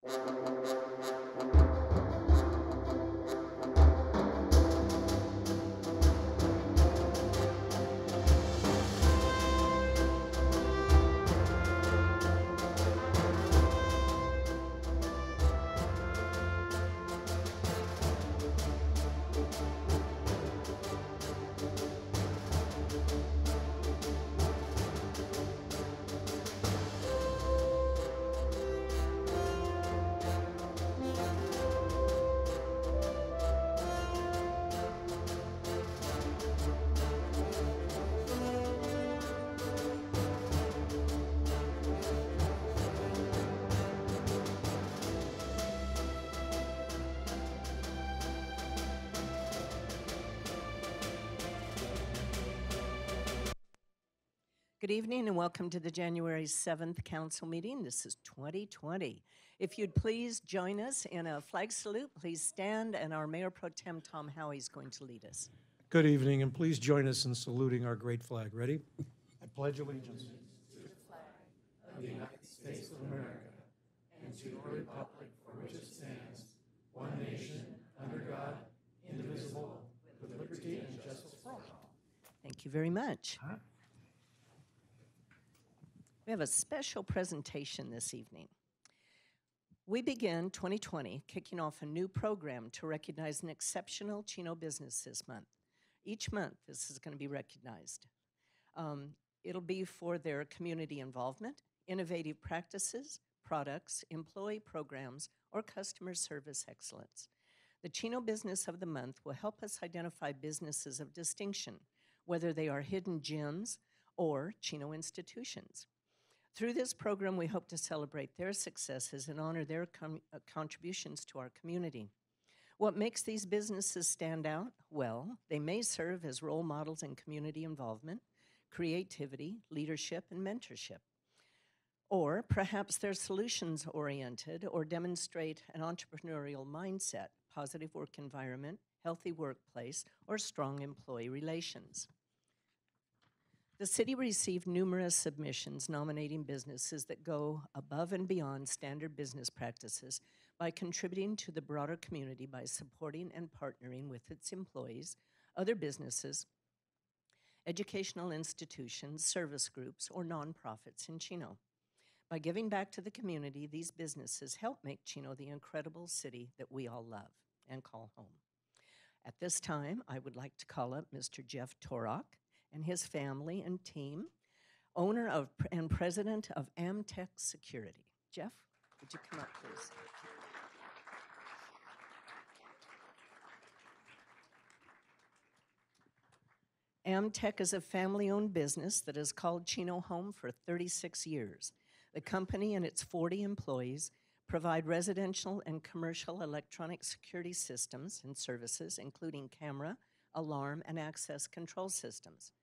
Good evening and welcome to the January 7th Council meeting. This is 2020. If you'd please join us in a flag salute, please stand, and our Mayor Pro Tem Tom Howey is going to lead us. Good evening, and please join us in saluting our great flag. Ready? I pledge allegiance to the flag of the United States of America and to the republic for which it stands, one nation, under God, indivisible, with liberty and justice for all. Thank you very much. We have a special presentation this evening. We begin 2020 kicking off a new program to recognize an exceptional Chino business this month. Each month, this is going to be recognized. It'll be for their community involvement, innovative practices, products, employee programs, or customer service excellence. The Chino Business of the Month will help us identify businesses of distinction, whether they are hidden gems or Chino institutions. Through this program, we hope to celebrate their successes and honor their contributions to our community. What makes these businesses stand out? Well, they may serve as role models in community involvement, creativity, leadership, and mentorship. Or perhaps they're solutions-oriented or demonstrate an entrepreneurial mindset, positive work environment, healthy workplace, or strong employee relations. The city received numerous submissions nominating businesses that go above and beyond standard business practices by contributing to the broader community by supporting and partnering with its employees, other businesses, educational institutions, service groups, or nonprofits in Chino. By giving back to the community, these businesses help make Chino the incredible city that we all love and call home. At this time, I would like to call up Mr. Jeff Torok and his family and team, owner of and president of Amtech Security. Jeff, would you come up, please? Amtech is a family-owned business that has called Chino home for 36 years. The company and its 40 employees provide residential and commercial electronic security systems and services, including camera, alarm, and access control systems.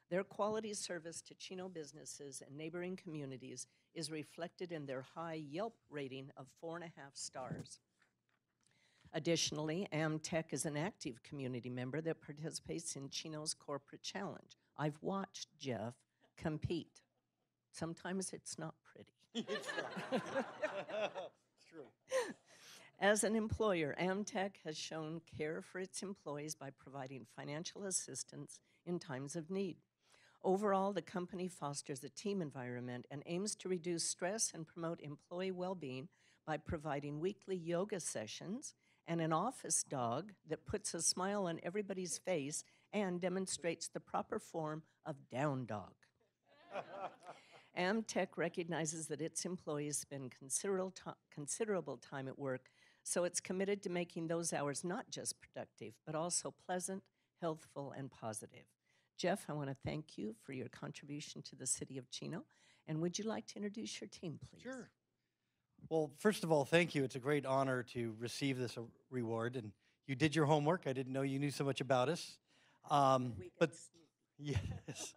Their quality service to Chino businesses and neighboring communities is reflected in their high Yelp rating of 4.5 stars. Additionally, Amtech is an active community member that participates in Chino's corporate challenge. I've watched Jeff compete. Sometimes it's not pretty. It's not. It's true. As an employer, Amtech has shown care for its employees by providing financial assistance in times of need. Overall, the company fosters a team environment and aims to reduce stress and promote employee well-being by providing weekly yoga sessions and an office dog that puts a smile on everybody's face and demonstrates the proper form of down dog. Amtech recognizes that its employees spend considerable time at work, so it's committed to making those hours not just productive, but also pleasant, healthful, and positive. Jeff, I want to thank you for your contribution to the city of Chino. And would you like to introduce your team, please? Sure. Well, first of all, thank you. It's a great honor to receive this reward. And you did your homework. I didn't know you knew so much about us. But yes,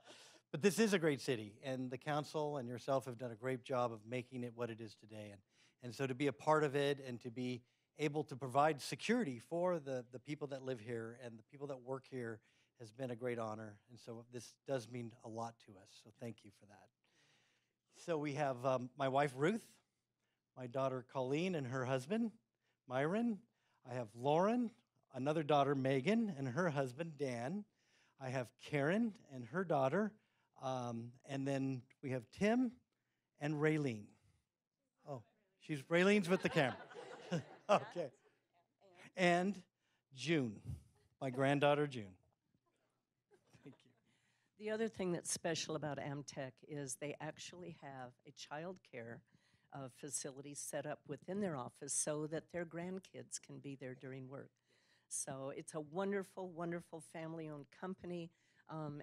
but this is a great city. And the council and yourself have done a great job of making it what it is today. And so to be a part of it and to be able to provide security for the people that live here and the people that work here has been a great honor, and so this does mean a lot to us, so thank you for that. So we have my wife, Ruth, my daughter Colleen and her husband, Myron. I have Lauren, another daughter, Megan, and her husband, Dan. I have Karen and her daughter. And then we have Tim and Raylene. Oh, Raylene's with the camera. Okay. And June, my granddaughter, June. Thank you. The other thing that's special about Amtech is they actually have a child care facility set up within their office so that their grandkids can be there during work. So it's a wonderful, wonderful family-owned company.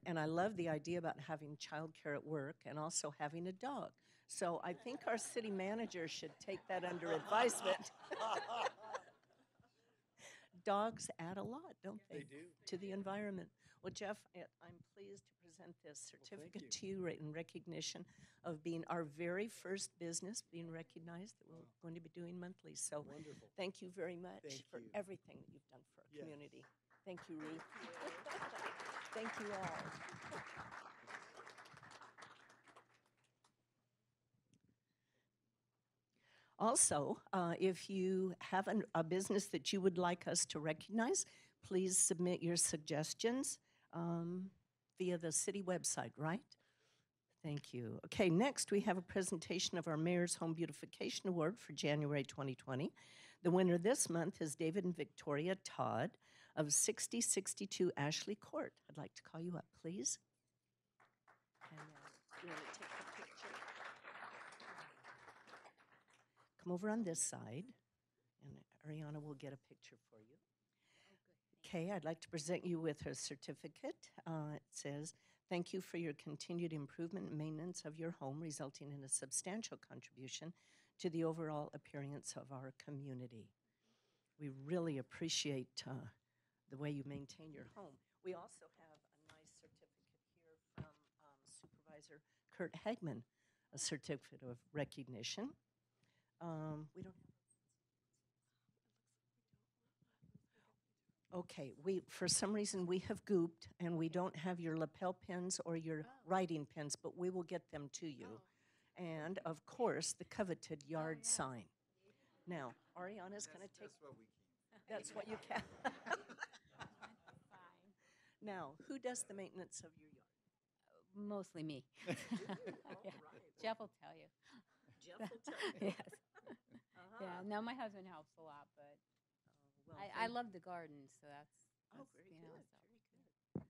And I love the idea about having childcare at work and also having a dog. So I think our city manager should take that under advisement. Dogs add a lot, don't they? They do. To the environment. Well, Jeff, I'm pleased to present this certificate to you in recognition of being our very first business being recognized that we're going to be doing monthly. So Wonderful. thank you very much Thank for you. everything that you've done for our Yes. community. Thank you, Ruth. Thank you all. Also, if you have a business that you would like us to recognize, please submit your suggestions via the city website, right? Thank you. Okay, next we have a presentation of our Mayor's Home Beautification Award for January 2020. The winner this month is David and Victoria Todd of 6062 Ashley Court. I'd like to call you up, please. And you want to take a picture? Come over on this side, and Ariana will get a picture for you. Okay, I'd like to present you with a certificate. It says, "Thank you for your continued improvement and maintenance of your home, resulting in a substantial contribution to the overall appearance of our community." We really appreciate the way you maintain your home. We also have a nice certificate here from Supervisor Kurt Hagman, a certificate of recognition. We don't have. Okay, for some reason we have gooped and we don't have your lapel pins or your writing pins, but we will get them to you. And of course, the coveted yard sign. Now, Ariana's going to take. That's what you can. Now, who does the maintenance of your yard? Mostly me. Yeah. Jeff will tell you. Jeff will tell you. Yes. Yeah. No, my husband helps a lot, but Well, I love the garden, so that's very good. So. Very good.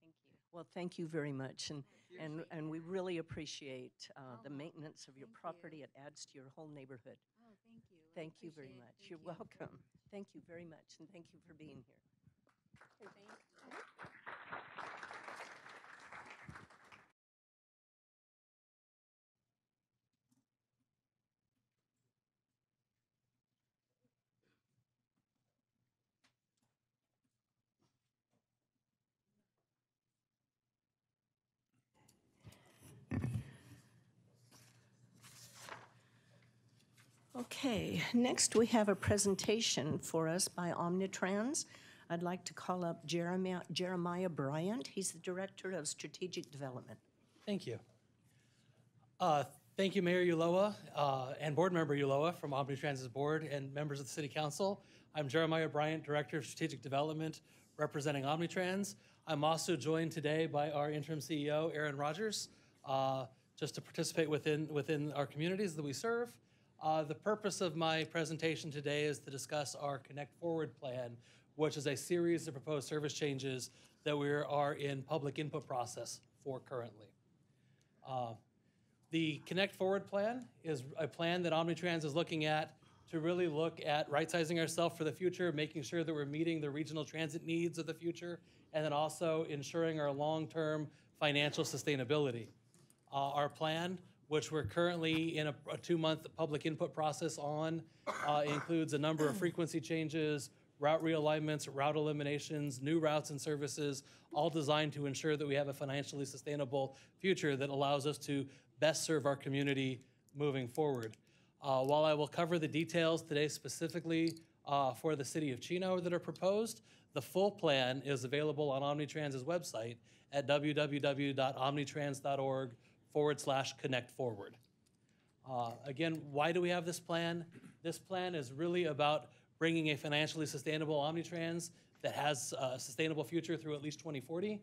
Thank you. Well, thank you very much, and we really appreciate the maintenance of your Thank property. you. It adds to your whole neighborhood. Oh, thank you. I Thank you very appreciate it. much. Thank You're you. welcome. Thank you very much, and thank you for being here. Thank you. Okay, next we have a presentation for us by Omnitrans. I'd like to call up Jeremiah Bryant. He's the Director of Strategic Development. Thank you. Thank you, Mayor Ulloa and Board Member Ulloa from Omnitrans's board and members of the City Council. I'm Jeremiah Bryant, Director of Strategic Development, representing Omnitrans. I'm also joined today by our interim CEO, Aaron Rogers, just to participate within our communities that we serve. The purpose of my presentation today is to discuss our Connect Forward plan, which is a series of proposed service changes that we are in public input process for currently. The Connect Forward plan is a plan that Omnitrans is looking at to really look at right-sizing ourselves for the future, making sure that we're meeting the regional transit needs of the future, and then also ensuring our long-term financial sustainability. Our plan, which we're currently in a 2-month public input process on, includes a number of frequency changes, route realignments, route eliminations, new routes and services, all designed to ensure that we have a financially sustainable future that allows us to best serve our community moving forward. While I will cover the details today specifically for the city of Chino that are proposed, the full plan is available on Omnitrans's website at www.omnitrans.org /connect forward. Again, why do we have this plan? This plan is really about bringing a financially sustainable Omnitrans that has a sustainable future through at least 2040,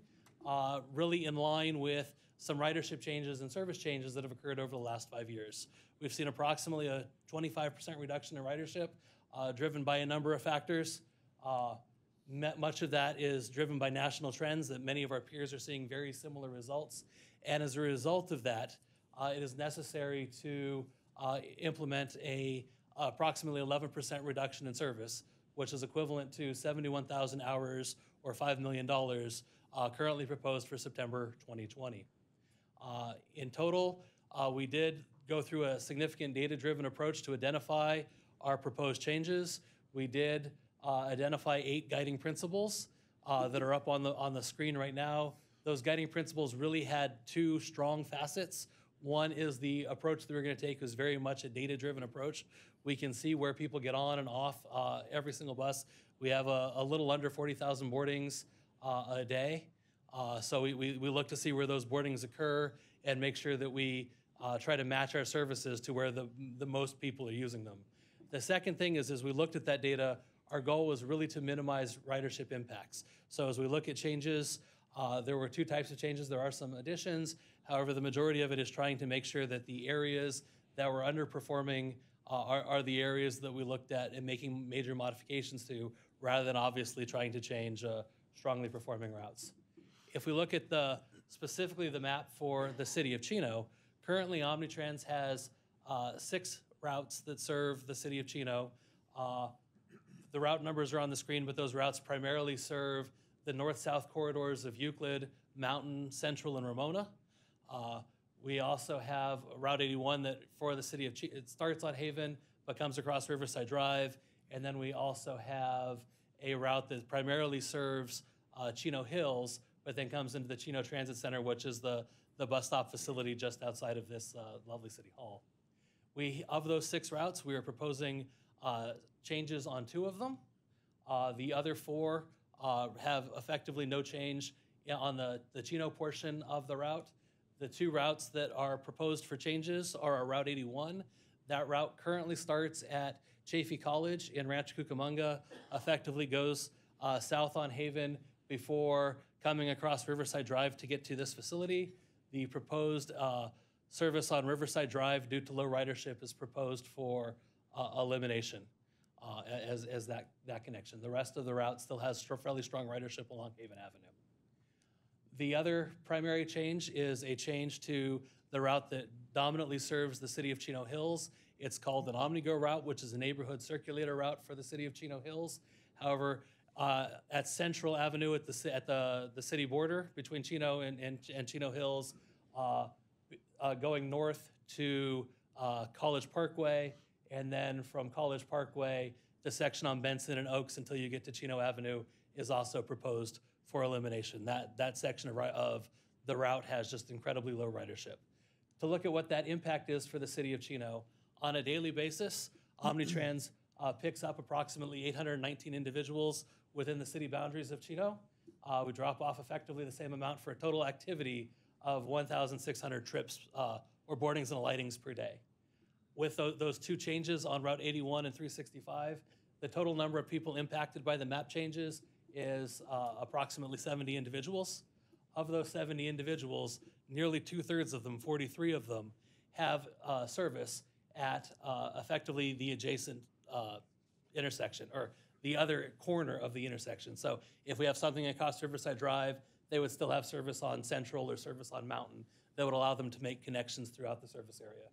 really in line with some ridership changes and service changes that have occurred over the last 5 years. We've seen approximately a 25% reduction in ridership, driven by a number of factors. Much of that is driven by national trends that many of our peers are seeing very similar results. And as a result of that, it is necessary to implement a approximately 11% reduction in service, which is equivalent to 71,000 hours or $5 million currently proposed for September 2020. In total, we did go through a significant data-driven approach to identify our proposed changes. We did identify 8 guiding principles that are up on the screen right now. Those guiding principles really had 2 strong facets. One is the approach that we're going to take is very much a data-driven approach. We can see where people get on and off every single bus. We have a little under 40,000 boardings a day. So we look to see where those boardings occur and make sure that we try to match our services to where the most people are using them. The second thing is, as we looked at that data, our goal was really to minimize ridership impacts. So as we look at changes, there were 2 types of changes. There are some additions. However, the majority of it is trying to make sure that the areas that were underperforming are the areas that we looked at and making major modifications to, rather than obviously trying to change strongly performing routes. If we look at specifically the map for the city of Chino, currently Omnitrans has 6 routes that serve the city of Chino. The route numbers are on the screen, but those routes primarily serve the north-south corridors of Euclid, Mountain, Central, and Ramona. We also have Route 81 that for the city of Chino, it starts on Haven, but comes across Riverside Drive. And then we also have a route that primarily serves Chino Hills, but then comes into the Chino Transit Center, which is the bus stop facility just outside of this lovely city hall. Of those 6 routes, we are proposing changes on 2 of them. The other 4 have effectively no change on the Chino portion of the route. The 2 routes that are proposed for changes are Route 81. That route currently starts at Chaffey College in Rancho Cucamonga, effectively goes south on Haven before coming across Riverside Drive to get to this facility. The proposed service on Riverside Drive due to low ridership is proposed for elimination as that connection. The rest of the route still has fairly strong ridership along Haven Avenue. The other primary change is a change to the route that dominantly serves the city of Chino Hills. It's called an OmniGo route, which is a neighborhood circulator route for the city of Chino Hills. However, at Central Avenue at the city border between Chino and Chino Hills, going north to College Parkway, and then from College Parkway, the section on Benson and Oaks until you get to Chino Avenue is also proposed for elimination. That section of the route has just incredibly low ridership. To look at what that impact is for the city of Chino, on a daily basis, Omnitrans picks up approximately 819 individuals within the city boundaries of Chino. We drop off effectively the same amount for a total activity of 1,600 trips or boardings and alightings per day. With those 2 changes on Route 81 and 365, the total number of people impacted by the map changes is approximately 70 individuals. Of those 70 individuals, nearly 2/3 of them, 43 of them, have service at effectively the adjacent intersection, or the other corner of the intersection. So if we have something across Riverside Drive, they would still have service on Central or service on Mountain that would allow them to make connections throughout the service area.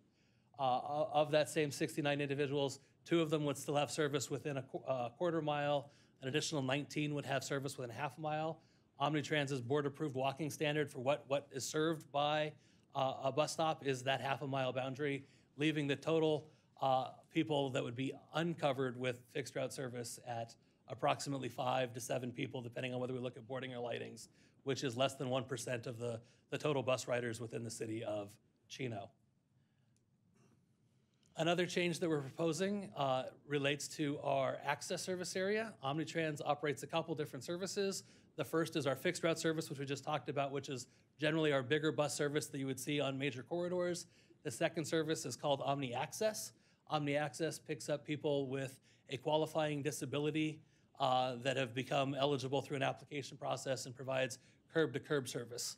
Of that same 69 individuals, 2 of them would still have service within a quarter mile. An additional 19 would have service within half a mile. Omnitrans's board-approved walking standard for what is served by a bus stop is that half a mile boundary, leaving the total people that would be uncovered with fixed route service at approximately 5 to 7 people, depending on whether we look at boarding or lightings, which is less than 1% of the total bus riders within the city of Chino. Another change that we're proposing relates to our access service area. Omnitrans operates a couple different services. The first is our fixed route service, which we just talked about, which is generally our bigger bus service that you would see on major corridors. The second service is called Omni Access. Omni Access picks up people with a qualifying disability that have become eligible through an application process and provides curb-to-curb service.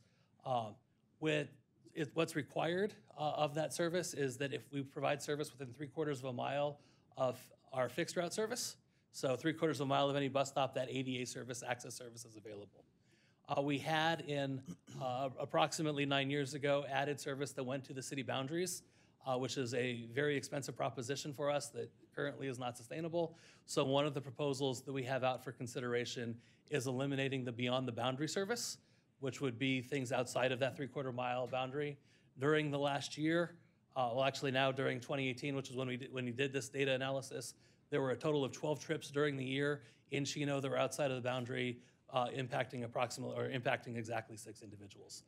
What's required of that service is that if we provide service within 3/4 of a mile of our fixed route service, so 3/4 of a mile of any bus stop, that ADA service, access service is available. We had approximately 9 years ago added service that went to the city boundaries, which is a very expensive proposition for us that currently is not sustainable. So one of the proposals that we have out for consideration is eliminating the beyond the boundary service, which would be things outside of that 3/4 mile boundary. During the last year, actually now during 2018, which is when we did this data analysis, there were a total of 12 trips during the year in Chino that were outside of the boundary, impacting exactly 6 individuals.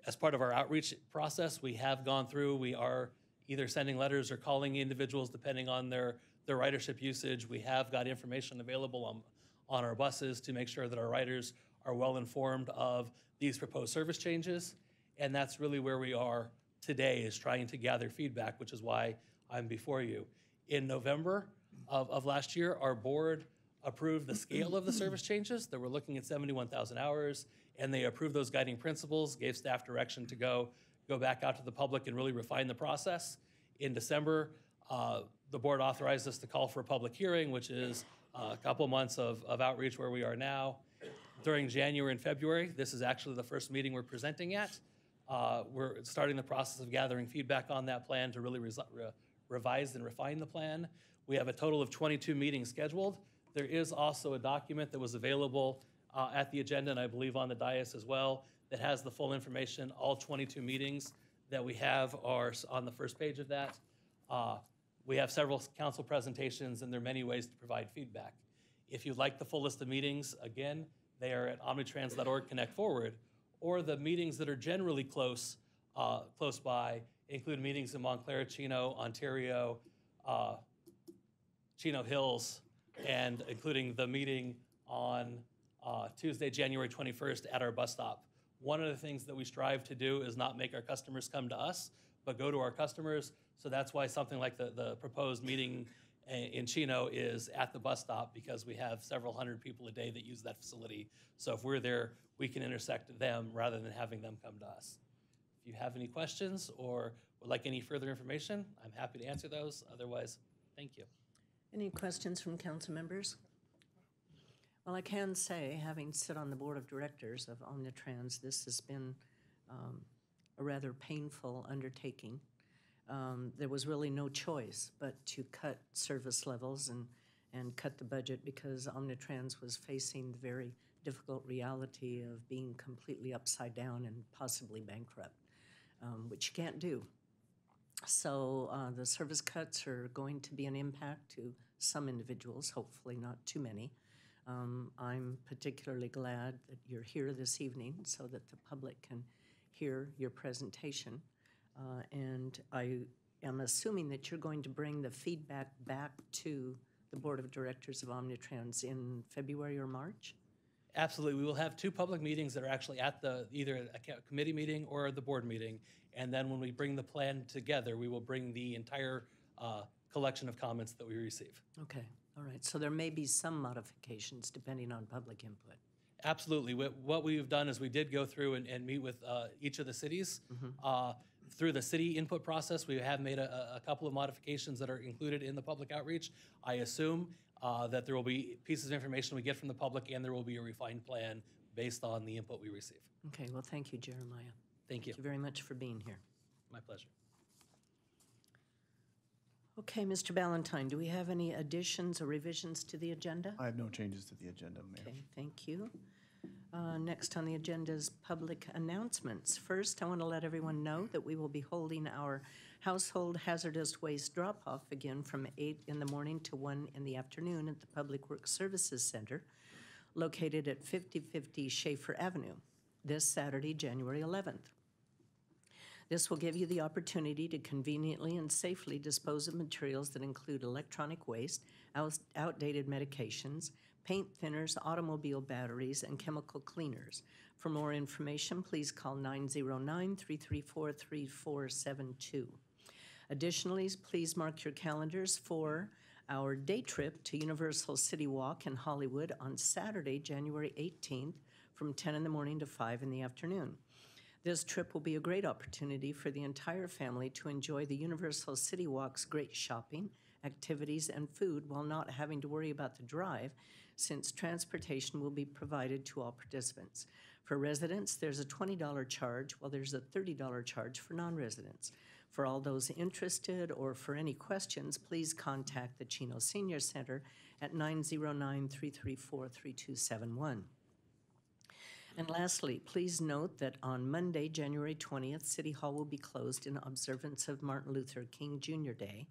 As part of our outreach process, we have gone through, we are either sending letters or calling individuals depending on their ridership usage. We have got information available on our buses to make sure that our riders are well informed of these proposed service changes. And that's really where we are today, is trying to gather feedback, which is why I'm before you. In November of last year, our board approved the scale of the service changes. That we're looking at 71,000 hours, and they approved those guiding principles, gave staff direction to go back out to the public and really refine the process. In December, the board authorized us to call for a public hearing, which is a couple months of outreach where we are now. During January and February, this is actually the first meeting we're presenting at. We're starting the process of gathering feedback on that plan to really revise and refine the plan. We have a total of 22 meetings scheduled. There is also a document that was available at the agenda, and I believe on the dais as well, that has the full information. All 22 meetings that we have are on the first page of that. We have several council presentations, and there are many ways to provide feedback. If you'd like the full list of meetings, again, they are at omnitrans.org Connect Forward, or the meetings that are generally close by include meetings in Montclair, Chino, Ontario, Chino Hills, and including the meeting on Tuesday, January 21st at our bus stop. One of the things that we strive to do is not make our customers come to us, but go to our customers. So that's why something like the proposed meeting in Chino is at the bus stop, because we have several hundred people a day that use that facility. So if we're there, we can intersect them rather than having them come to us. If you have any questions or would like any further information, I'm happy to answer those. Otherwise, thank you. Any questions from council members? Well, I can say, having sit on the board of directors of Omnitrans, this has been a rather painful undertaking. There was really no choice but to cut service levels and cut the budget, because Omnitrans was facing the very difficult reality of being completely upside down and possibly bankrupt, which you can't do. So the service cuts are going to be an impact to some individuals, hopefully not too many. I'm particularly glad that you're here this evening so that the public can hear your presentation. And I am assuming that you're going to bring the feedback back to the Board of Directors of Omnitrans in February or March? Absolutely. We will have 2 public meetings that are actually at either a committee meeting or the board meeting. And then when we bring the plan together, we will bring the entire collection of comments that we receive. Okay, all right. So there may be some modifications depending on public input. Absolutely. What we've done is we did go through and meet with each of the cities. Through the city input process, we have made a couple of modifications that are included in the public outreach. I assume that there will be pieces of information we get from the public, and there will be a refined plan based on the input we receive. Okay, well, thank you, Jeremiah. Thank you. Thank you very much for being here. My pleasure. Okay, Mr. Ballantyne, do we have any additions or revisions to the agenda? I have no changes to the agenda, Mayor. Okay, thank you. Next on the agenda is public announcements. First, I want to let everyone know that we will be holding our household hazardous waste drop-off again from 8 in the morning to 1 in the afternoon at the Public Works Services Center, located at 5050 Schaefer Avenue, this Saturday, January 11th. This will give you the opportunity to conveniently and safely dispose of materials that include electronic waste, outdated medications, paint thinners, automobile batteries, and chemical cleaners For more information, please call 909-334-3472. Additionally, please mark your calendars for our day trip to Universal City Walk in Hollywood on Saturday, January 18th from 10 in the morning to 5 in the afternoon. This trip will be a great opportunity for the entire family to enjoy the Universal City Walk's great shopping, activities, and food while not having to worry about the drive, since transportation will be provided to all participants. For residents, there's a $20 charge, while there's a $30 charge for non-residents. For all those interested or for any questions, please contact the Chino Senior Center at 909-334-3271. And lastly, please note that on Monday, January 20th, City Hall will be closed in observance of Martin Luther King Jr. Day.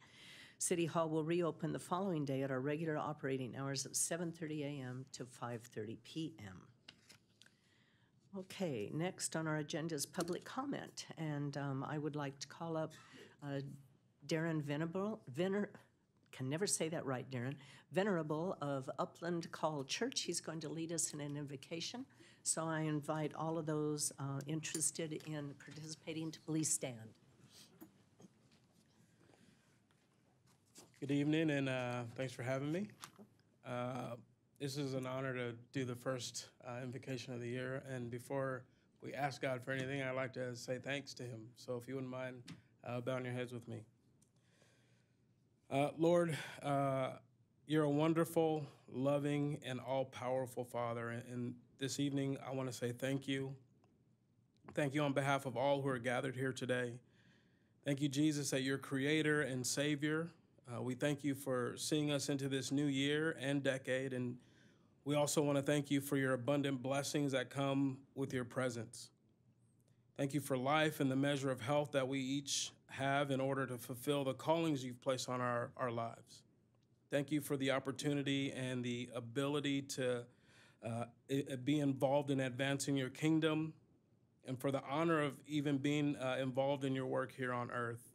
City Hall will reopen the following day at our regular operating hours of 7:30 a.m. to 5:30 p.m. Okay, next on our agenda is public comment, and I would like to call up Darren can never say that right, Darren, Venerable of Upland Call Church. He's going to lead us in an invocation, so I invite all of those interested in participating to please stand. Good evening, and thanks for having me. This is an honor to do the first invocation of the year, and before we ask God for anything, I'd like to say thanks to him. So if you wouldn't mind bowing your heads with me. Lord, you're a wonderful, loving, and all-powerful Father, and this evening I want to say thank you. Thank you on behalf of all who are gathered here today. Thank you, Jesus, that you're Creator and Savior. We thank you for seeing us into this new year and decade, and we also want to thank you for your abundant blessings that come with your presence. Thank you for life and the measure of health that we each have in order to fulfill the callings you've placed on our lives. Thank you for the opportunity and the ability to be involved in advancing your kingdom, and for the honor of even being involved in your work here on earth.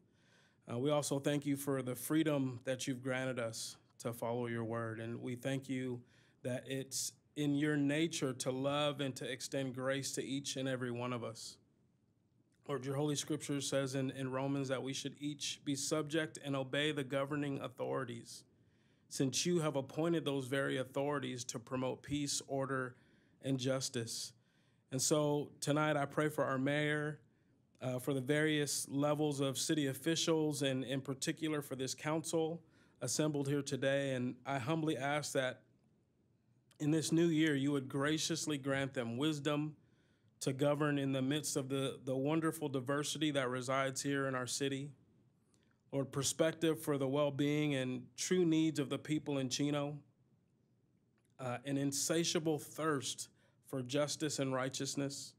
We also thank you for the freedom that you've granted us to follow your word. And we thank you that it's in your nature to love and to extend grace to each and every one of us. Lord, your Holy Scripture says in Romans that we should each be subject and obey the governing authorities, since you have appointed those very authorities to promote peace, order, and justice. And so tonight I pray for our mayor, for the various levels of city officials, and in particular for this council assembled here today. And I humbly ask that in this new year, you would graciously grant them wisdom to govern in the midst of the wonderful diversity that resides here in our city. Lord, perspective for the well-being and true needs of the people in Chino, an insatiable thirst for justice and righteousness,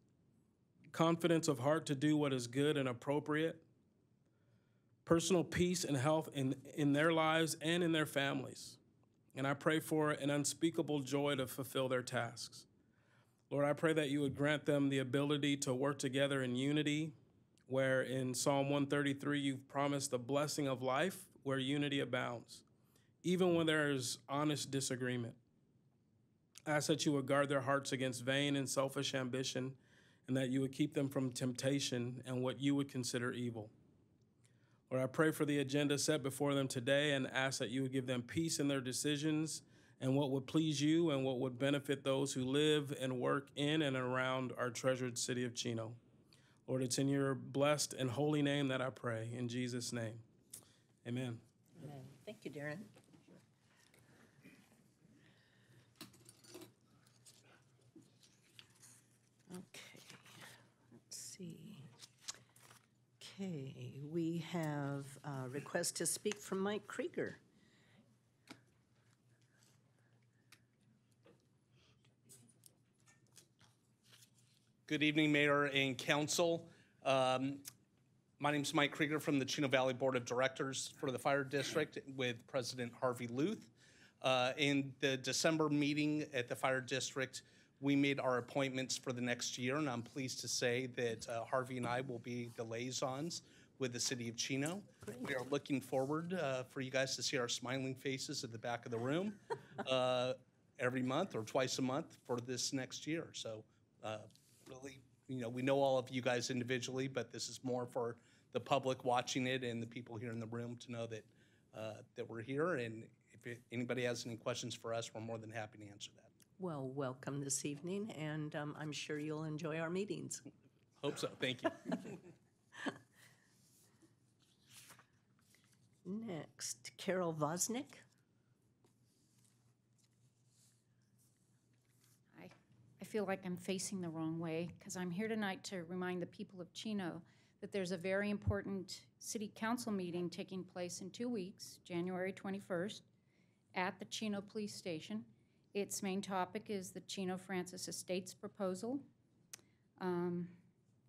confidence of heart to do what is good and appropriate, personal peace and health in their lives and in their families. And I pray for an unspeakable joy to fulfill their tasks. Lord, I pray that you would grant them the ability to work together in unity, where in Psalm 133 you've promised the blessing of life where unity abounds, even when there is honest disagreement. I ask that you would guard their hearts against vain and selfish ambition, and that you would keep them from temptation and what you would consider evil. Lord, I pray for the agenda set before them today and ask that you would give them peace in their decisions and what would please you and what would benefit those who live and work in and around our treasured city of Chino. Lord, it's in your blessed and holy name that I pray. In Jesus' name, amen. Amen. Thank you, Darren. Okay, let's see. Okay, we have a request to speak from Mike Krieger. Good evening, Mayor and Council. My name is Mike Krieger from the Chino Valley Board of Directors for the Fire District with President Harvey Luth. In the December meeting at the Fire District, we made our appointments for the next year, and I'm pleased to say that Harvey and I will be the liaisons with the City of Chino. Great. We are looking forward for you guys to see our smiling faces at the back of the room every month or twice a month for this next year. So really, we know all of you guys individually, but this is more for the public watching it and the people here in the room to know that, that we're here. And if anybody has any questions for us, we're more than happy to answer that. Well, welcome this evening, and I'm sure you'll enjoy our meetings. Hope so. Thank you. Next, Carol Vosnick. I feel like I'm facing the wrong way because I'm here tonight to remind the people of Chino that there's a very important city council meeting taking place in 2 weeks, January 21st, at the Chino Police Station. Its main topic is the Chino Francis Estates proposal.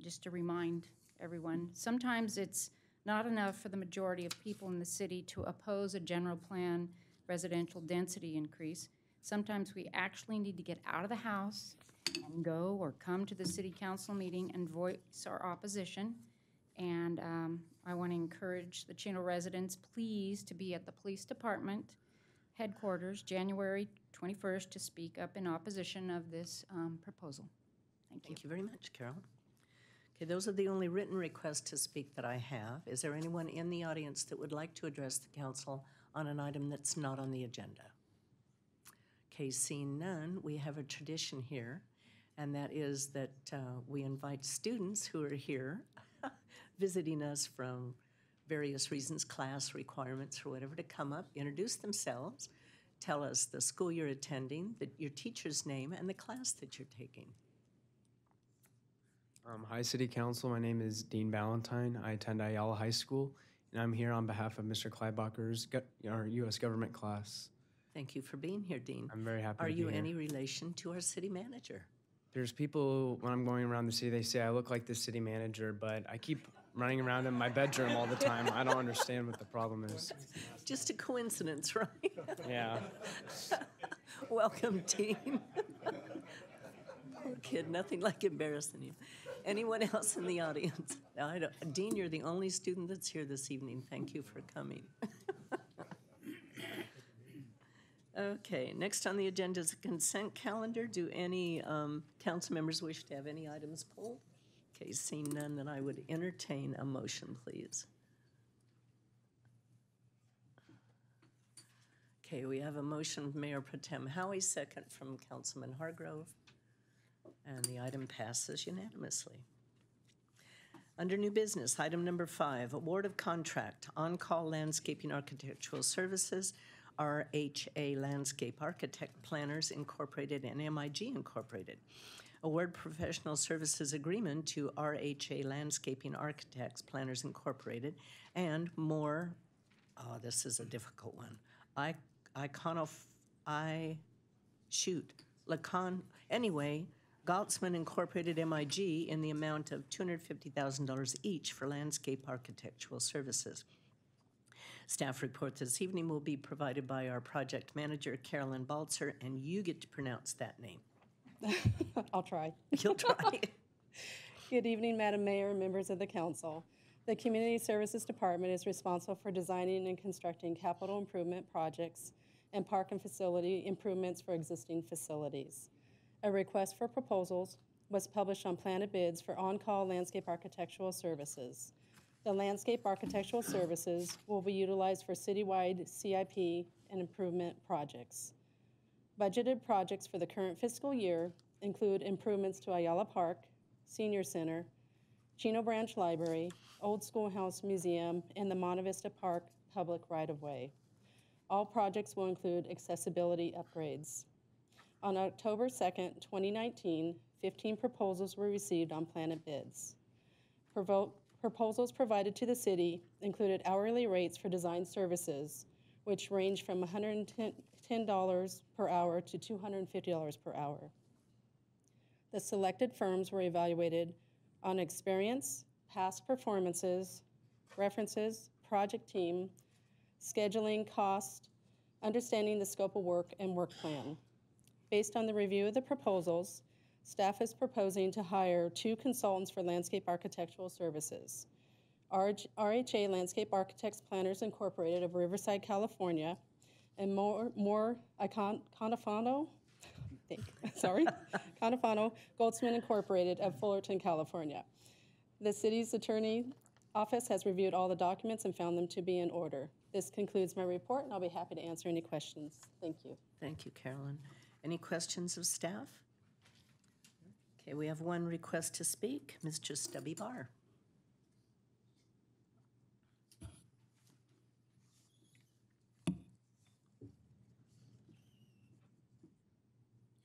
Just to remind everyone, sometimes it's not enough for the majority of people in the city to oppose a general plan residential density increase. Sometimes we actually need to get out of the house and go or come to the city council meeting and voice our opposition. And I want to encourage the Chino residents, please, to be at the police department headquarters January 21st to speak up in opposition of this proposal. Thank you. Thank you very much, Carol. Okay, those are the only written requests to speak that I have. Is there anyone in the audience that would like to address the council on an item that's not on the agenda? Okay, seeing none, we have a tradition here, and that is that we invite students who are here visiting us from various reasons, class requirements or whatever, to come up, introduce themselves, tell us the school you're attending, your teacher's name, and the class that you're taking. Hi, City Council. My name is Dean Ballantyne. I attend Ayala High School, and I'm here on behalf of Mr. Kleibacher's our U.S. government class. Thank you for being here, Dean. I'm very happy Are to be you here. any relation to our city manager? There's people, when I'm going around the city, they say I look like the city manager, but I keep running around in my bedroom all the time. I don't understand what the problem is. Just a coincidence, right? Yeah. Welcome, Dean. Poor kid, nothing like embarrassing you. Anyone else in the audience? Dean, you're the only student that's here this evening. Thank you for coming. Okay, next on the agenda is a consent calendar. Do any council members wish to have any items pulled? Okay, seeing none, then I would entertain a motion, please. Okay, we have a motion from Mayor Pro Tem Howie, second from Councilman Hargrove, and the item passes unanimously. Under new business, item number 5, award of contract, on-call landscaping architectural services, RHA Landscape Architect Planners Incorporated and MIG Incorporated. Award professional services agreement to RHA Landscaping Architects Planners Incorporated and more, oh, this is a difficult one. Anyway, Galtzman Incorporated MIG in the amount of $250,000 each for landscape architectural services. Staff report this evening will be provided by our project manager, Carolyn Baltzer, and you get to pronounce that name. I'll try. You'll try. Good evening, Madam Mayor and members of the council. The Community Services Department is responsible for designing and constructing capital improvement projects and park and facility improvements for existing facilities. A request for proposals was published on Planet Bids for on-call landscape architectural services. The landscape architectural services will be utilized for citywide CIP and improvement projects. Budgeted projects for the current fiscal year include improvements to Ayala Park, Senior Center, Chino Branch Library, Old Schoolhouse Museum, and the Monte Vista Park public right-of-way. All projects will include accessibility upgrades. On October 2nd, 2019, 15 proposals were received on Planet Bids. Proposals provided to the city included hourly rates for design services, which range from $110 per hour to $250 per hour. The selected firms were evaluated on experience, past performances, references, project team, scheduling, cost, understanding the scope of work, and work plan. Based on the review of the proposals, staff is proposing to hire 2 consultants for landscape architectural services. RHA Landscape Architects Planners Incorporated of Riverside, California, and More Iconofano, think, sorry, Conifano Goldsmith Incorporated of Fullerton, California. The city's attorney office has reviewed all the documents and found them to be in order. This concludes my report, and I'll be happy to answer any questions. Thank you. Thank you, Carolyn. Any questions of staff? Okay, we have one request to speak, Mr. Stubby Barr.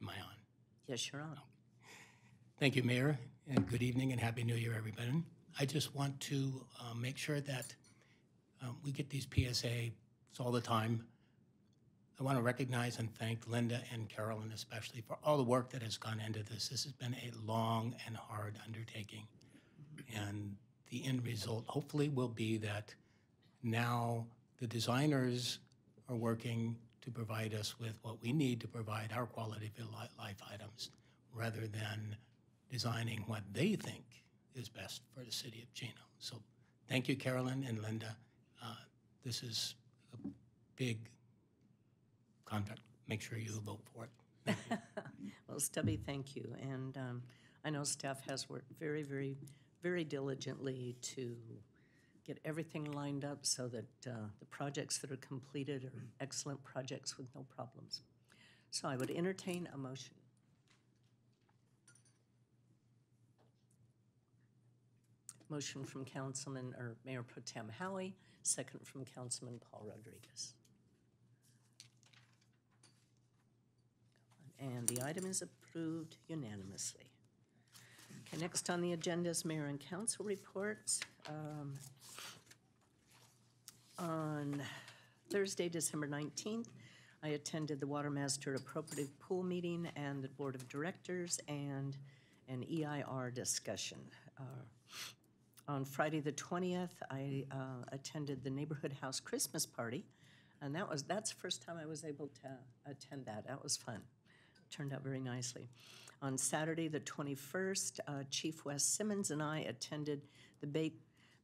Am I on? Yes, you're on. Thank you, Mayor, and good evening and Happy New Year, everybody. I just want to make sure that we get these PSAs all the time. I want to recognize and thank Linda and Carolyn especially for all the work that has gone into this. This has been a long and hard undertaking. And the end result hopefully will be that now the designers are working to provide us with what we need to provide our quality of life items rather than designing what they think is best for the city of Chino. So thank you, Carolyn and Linda. This is a big contract. Make sure you vote for it. Well, Stubby, thank you. And I know staff has worked very, very, very diligently to get everything lined up so that the projects that are completed are excellent projects with no problems. So I would entertain a motion. Motion from Councilman or Mayor Pro Tem Howie, second from Councilman Paul Rodriguez. And the item is approved unanimously. Okay, next on the agenda is Mayor and Council reports. On Thursday, December 19th, I attended the Water Master Appropriative Pool meeting and the Board of Directors and an EIR discussion. On Friday the 20th, I attended the Neighborhood House Christmas party, and that's the first time I was able to attend that. That was fun. Turned out very nicely. On Saturday the 21st, Chief Wes Simmons and I attended the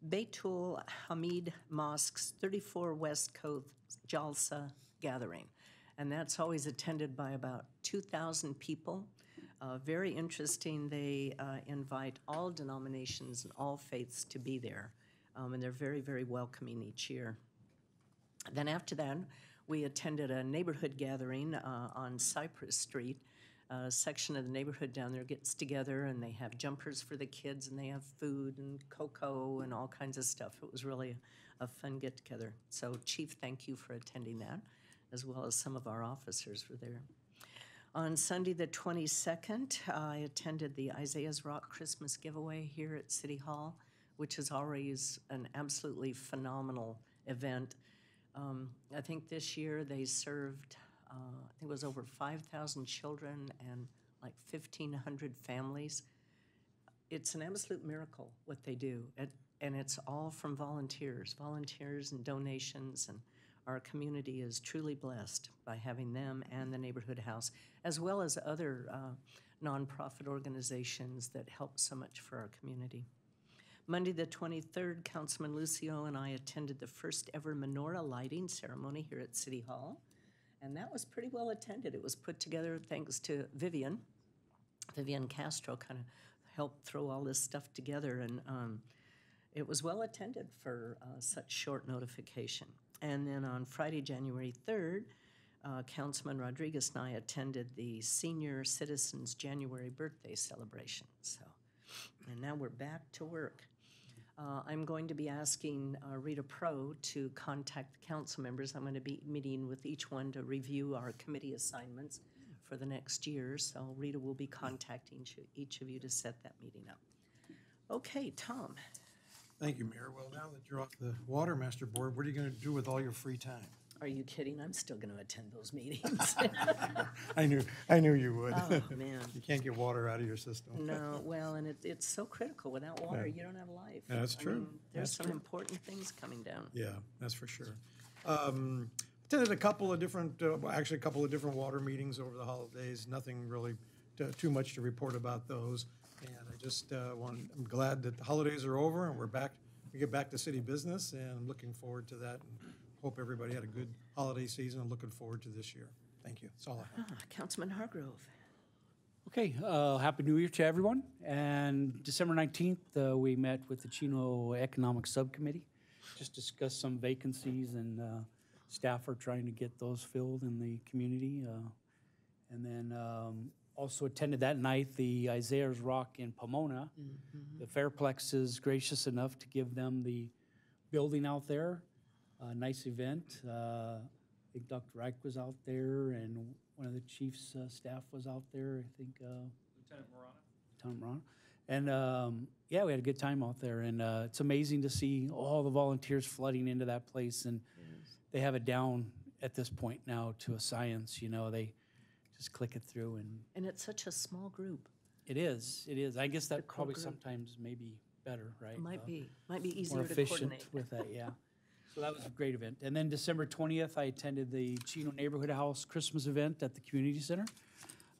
Baitul Hamid Mosque's 34 West Coast Jalsa gathering, and that's always attended by about 2,000 people. Very interesting. They invite all denominations and all faiths to be there, and they're very, very welcoming each year. Then after that, we attended a neighborhood gathering on Cypress Street. A section of the neighborhood down there gets together, and they have jumpers for the kids, and they have food and cocoa and all kinds of stuff. It was really a fun get-together. So, Chief, thank you for attending that, as well as some of our officers were there. On Sunday the 22nd, I attended the Isaiah's Rock Christmas giveaway here at City Hall, which is always an absolutely phenomenal event. I think this year they served, I think it was over 5,000 children and like 1,500 families. It's an absolute miracle what they do, and it's all from volunteers and donations, and our community is truly blessed by having them and the Neighborhood House, as well as other nonprofit organizations that help so much for our community. Monday the 23rd, Councilman Lucio and I attended the first ever menorah lighting ceremony here at City Hall, and that was pretty well attended. It was put together thanks to Vivian Castro kind of helped throw all this stuff together, and it was well attended for such short notification. And then on Friday, January 3rd, Councilman Rodriguez and I attended the Senior Citizens January birthday celebration. So, and now we're back to work. I'm going to be asking Rita Pro to contact the council members. I'm going to be meeting with each one to review our committee assignments for the next year. So Rita will be contacting each of you to set that meeting up. Okay, Tom. Thank you, Mayor. Well, now that you're off the Water Master Board, what are you going to do with all your free time? Are you kidding? I'm still going to attend those meetings. I knew you would. Oh, man. You can't get water out of your system. No, well, and it's so critical. Without water, you don't have life. Yeah, that's true. I mean, there's That's some true. important things coming down. Yeah, that's for sure. Attended a couple of different water meetings over the holidays. Nothing really too much to report about those. And I just I'm glad that the holidays are over and we get back to city business, and I'm looking forward to that. And hope everybody had a good holiday season. I'm looking forward to this year. Thank you. That's all I have. Councilman Hargrove. Okay, Happy New Year to everyone. And December 19th, we met with the Chino Economic Subcommittee, just discussed some vacancies, and staff are trying to get those filled in the community. And then also attended that night the Isaiah's Rock in Pomona. The Fairplex is gracious enough to give them the building out there. Nice event. I think Dr. Reich was out there, and one of the chief's staff was out there. I think Lieutenant Morano. And yeah, we had a good time out there, and it's amazing to see all the volunteers flooding into that place, and they have it down at this point now to a science. You know, they just click it through, And it's such a small group. it is. It is. I guess that core probably group. sometimes maybe better, right? It might be more easier to efficient coordinate. with that, yeah. So that was a great event. And then December 20th, I attended the Chino Neighborhood House Christmas event at the community center.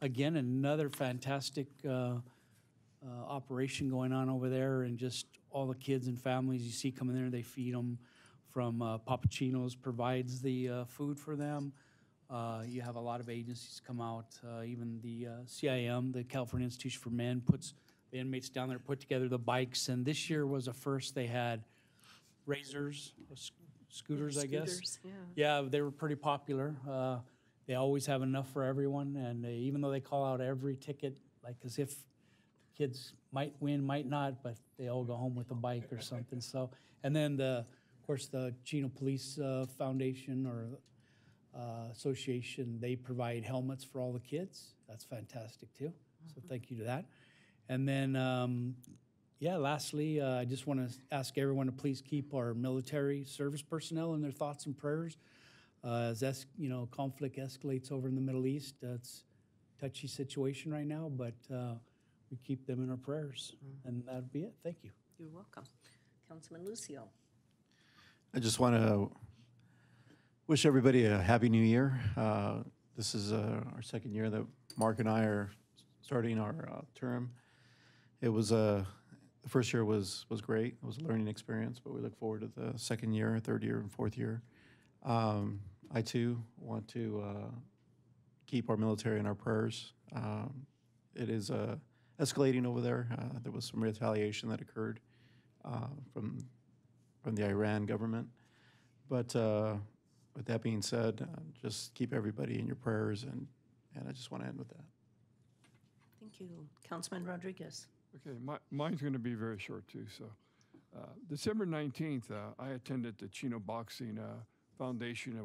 Again, another fantastic operation going on over there, and just all the kids and families you see coming there, they feed them from Papa Chino's provides the food for them. You have a lot of agencies come out, even the CIM, the California Institution for Men, puts the inmates down there, put together the bikes, and this year was a first. They had razors, scooters, I guess. Scooters, yeah. Yeah, they were pretty popular. They always have enough for everyone, and even though they call out every ticket, like as if kids might win, might not, but they all go home with a bike or something. So, and then of course, the Chino Police Foundation or Association, they provide helmets for all the kids. That's fantastic too. So thank you to that. And then, yeah, lastly, I just want to ask everyone to please keep our military service personnel in their thoughts and prayers. As conflict escalates over in the Middle East, it's a touchy situation right now, but we keep them in our prayers. And that'll be it. Thank you. You're welcome. Councilman Lucio. I just want to wish everybody a happy new year. This is our second year that Mark and I are starting our term. It was the first year was great. It was a learning experience, but we look forward to the second year, third year, and fourth year. I too want to keep our military in our prayers. It is escalating over there. There was some retaliation that occurred from the Iran government. But with that being said, just keep everybody in your prayers, and I just want to end with that. Thank you. Councilman Rodriguez. Okay, mine's going to be very short too. So, December 19th, I attended the Chino Boxing Foundation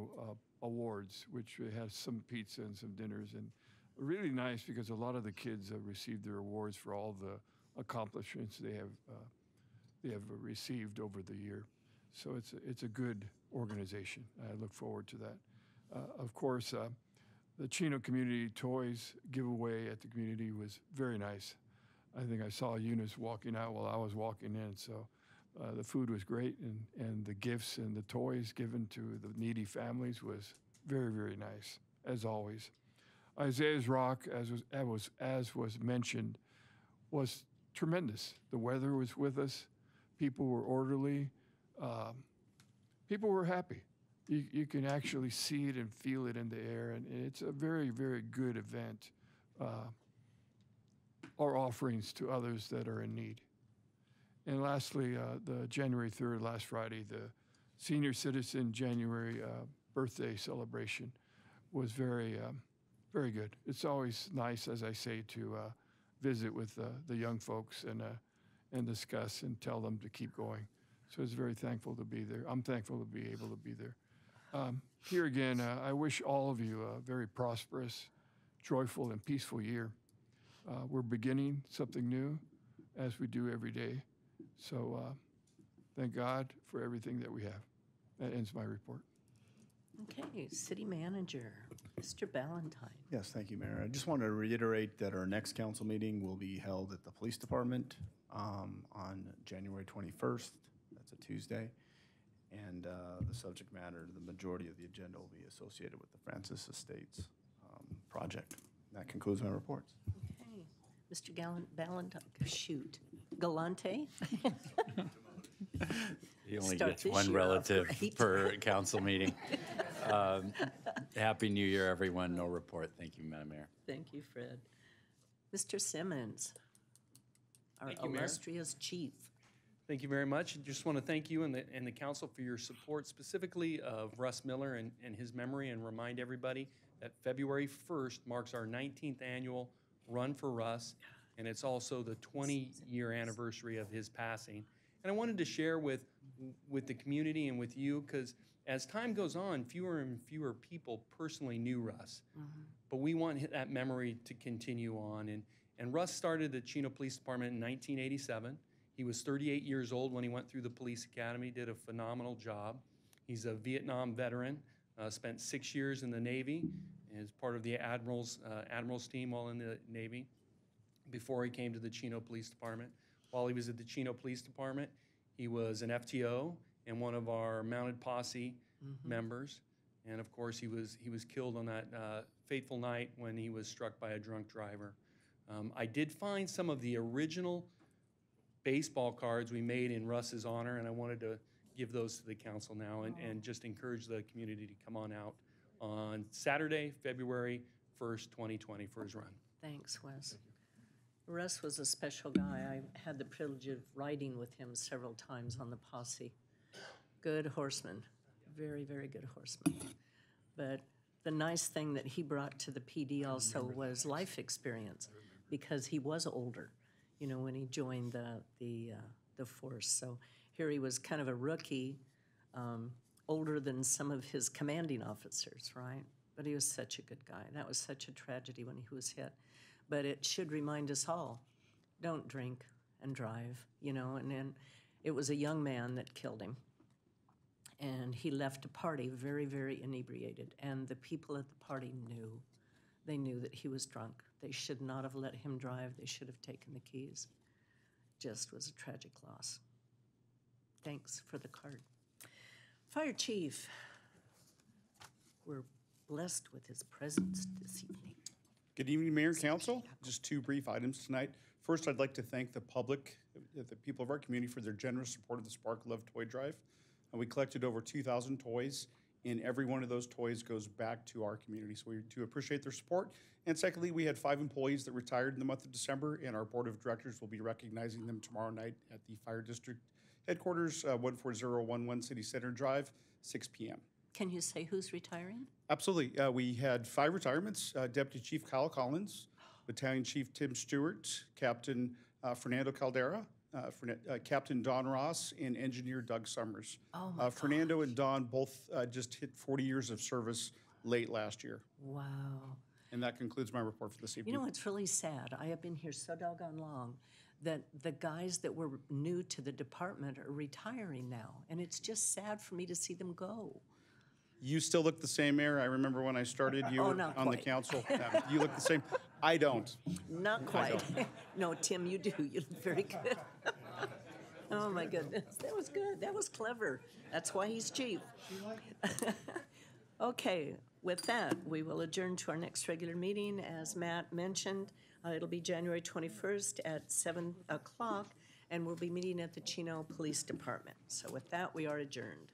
Awards, which has some pizza and some dinners, and really nice because a lot of the kids received their awards for all the accomplishments they have received over the year. So it's a good organization. I look forward to that. Of course, the Chino Community Toys giveaway at the community was very nice. I think I saw Eunice walking out while I was walking in. So the food was great, and the gifts and the toys given to the needy families was very, very nice, as always. Isaiah's Rock, as was mentioned, was tremendous. The weather was with us. People were orderly. People were happy. You can actually see it and feel it in the air, and it's a very, very good event. Our offerings to others that are in need. And lastly, the January 3rd, last Friday, the Senior Citizen January birthday celebration was very, very good. It's always nice, as I say, to visit with the young folks and discuss and tell them to keep going. So it's very thankful to be there. I'm thankful to be able to be there. Here again, I wish all of you a very prosperous, joyful, and peaceful year. We're beginning something new, as we do every day. So thank God for everything that we have. That ends my report. Okay, City Manager, Mr. Ballantyne. Yes, thank you, Mayor. I just want to reiterate that our next council meeting will be held at the Police Department on January 21st. That's a Tuesday. And the subject matter, the majority of the agenda will be associated with the Francis Estates project. That concludes my reports. Okay, Mr. Galante? He only Start gets this one year off relative right. per council meeting. Happy New Year, everyone. No report. Thank you, Madam Mayor. Thank you, Fred. Mr. Simmons, our Thank you, Mayor. illustrious chief. Thank you very much. I just want to thank you and the council for your support, specifically of Russ Miller and his memory, and remind everybody that February 1st marks our 19th annual Run for Russ, and it's also the 20-year anniversary of his passing. And I wanted to share with the community and with you, because as time goes on, fewer and fewer people personally knew Russ. But we want that memory to continue on. And Russ started the Chino Police Department in 1987. He was 38 years old when he went through the police academy, did a phenomenal job. He's a Vietnam veteran, spent 6 years in the Navy as part of the Admiral's team while in the Navy before he came to the Chino Police Department. While he was at the Chino Police Department, he was an FTO and one of our mounted posse members. And of course, he was killed on that fateful night when he was struck by a drunk driver. I did find some of the original baseball cards we made in Russ's honor, and I wanted to give those to the council now and just encourage the community to come on out on Saturday, February 1st, 2020 for his run. Thanks, Wes. Russ was a special guy. I had the privilege of riding with him several times on the posse. Good horseman, very, very good horseman. But the nice thing that he brought to the PD also was life experience, because he was older, you know, when he joined the force. So here he was kind of a rookie, older than some of his commanding officers, right? But he was such a good guy. That was such a tragedy when he was hit. But it should remind us all, don't drink and drive, you know. And then it was a young man that killed him. And he left a party very, very inebriated. And the people at the party knew. They knew that he was drunk. They should not have let him drive. They should have taken the keys. Just was a tragic loss. Thanks for the card. Fire Chief, we're blessed with his presence this evening. Good evening, Mayor and Council. Just two brief items tonight. First, I'd like to thank the public, the people of our community, for their generous support of the Spark Love Toy Drive. We collected over 2,000 toys, and every one of those toys goes back to our community. So we do appreciate their support. And secondly, we had 5 employees that retired in the month of December, and our board of directors will be recognizing them tomorrow night at the Fire District Headquarters, 14011 City Center Drive, 6 p.m. Can you say who's retiring? Absolutely. We had 5 retirements. Deputy Chief Kyle Collins, Battalion Chief Tim Stewart, Captain Fernando Caldera, Captain Don Ross, and Engineer Doug Summers. Oh my Fernando and Don both just hit 40 years of service late last year. Wow. And that concludes my report for this evening. You know, it's really sad. I have been here so doggone long that the guys that were new to the department are retiring now. And it's just sad for me to see them go. You still look the same, Mayor. I remember when I started you on the council. You look the same. I don't. Not quite. No, Tim, you do. You look very good. Oh, my goodness. That was good. That was clever. That's why he's chief. Okay, with that, we will adjourn to our next regular meeting. As Matt mentioned, it'll be January 21st at 7 o'clock, and we'll be meeting at the Chino Police Department. So with that, we are adjourned.